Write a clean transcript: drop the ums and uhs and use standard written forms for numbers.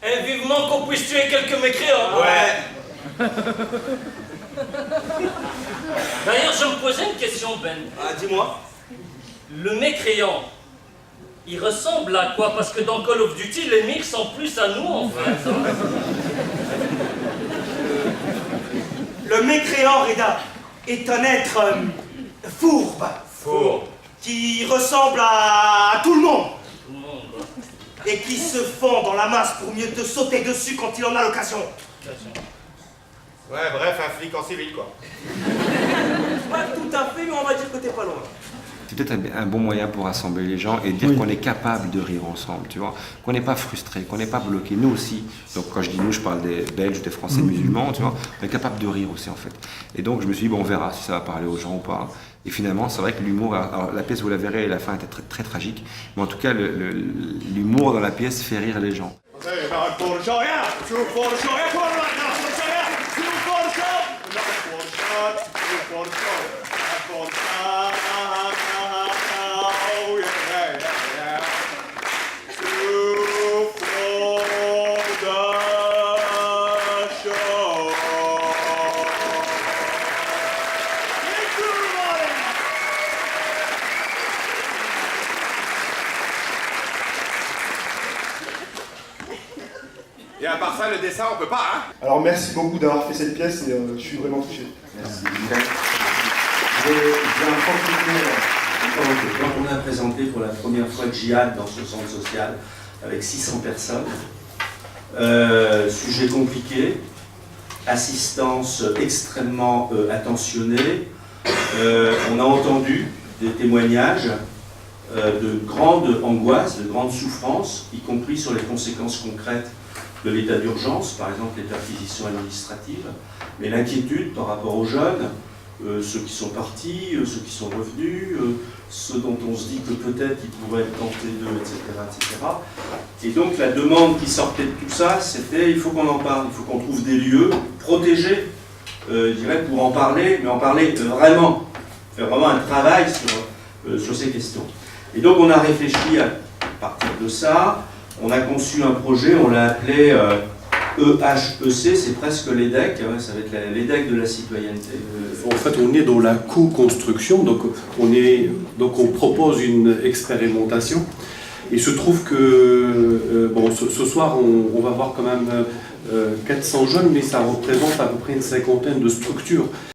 Et vivement qu'on puisse tuer quelques mécréants. Ouais. D'ailleurs, je me posais une question, Ben. Ah, dis-moi. Le mécréant, il ressemble à quoi? Parce que dans Call of Duty, les mecs sont plus à nous, en fait. Le mécréant, Reda, est un être fourbe. Fourbe. Qui ressemble à tout le monde. Tout le monde, quoi. Et qui se fond dans la masse pour mieux te sauter dessus quand il en a l'occasion. Ouais, bref, un flic en civil, quoi. Pas tout à fait, mais on va dire que t'es pas loin. C'est peut-être un bon moyen pour rassembler les gens et dire qu'on est capable de rire ensemble, tu vois, qu'on n'est pas frustré, qu'on n'est pas bloqué. Nous aussi, donc quand je dis nous, je parle des Belges, des Français musulmans, tu vois, on est capable de rire aussi en fait. Et donc je me suis dit, bon, on verra si ça va parler aux gens ou pas. Et finalement, c'est vrai que l'humour, alors la pièce, vous la verrez, la fin était très, très tragique, mais en tout cas, l'humour dans la pièce fait rire les gens. Et à part ça, le dessin, on peut pas, hein? Alors merci beaucoup d'avoir fait cette pièce et je suis vraiment touché. Merci. J'ai un point de vue. Quand on a présenté pour la première fois Djihad dans ce centre social avec 600 personnes, sujet compliqué, assistance extrêmement attentionnée, on a entendu des témoignages de grande angoisse, de grande souffrance, y compris sur les conséquences concrètes de l'état d'urgence, par exemple les perquisitions administratives, mais l'inquiétude par rapport aux jeunes, ceux qui sont partis, ceux qui sont revenus, ceux dont on se dit que peut-être ils pourraient être tentés d'eux, etc., etc. Et donc la demande qui sortait de tout ça, c'était il faut qu'on en parle, il faut qu'on trouve des lieux protégés, je dirais, pour en parler, mais en parler vraiment, faire vraiment un travail sur ces questions. Et donc on a réfléchi à partir de ça. On a conçu un projet, on l'a appelé EHEC, c'est presque l'EDEC, hein, ça va être l'EDEC de la citoyenneté. En fait, on est dans la co-construction, donc on propose une expérimentation. Et se trouve que bon, ce soir, on va voir quand même 400 jeunes, mais ça représente à peu près une cinquantaine de structures.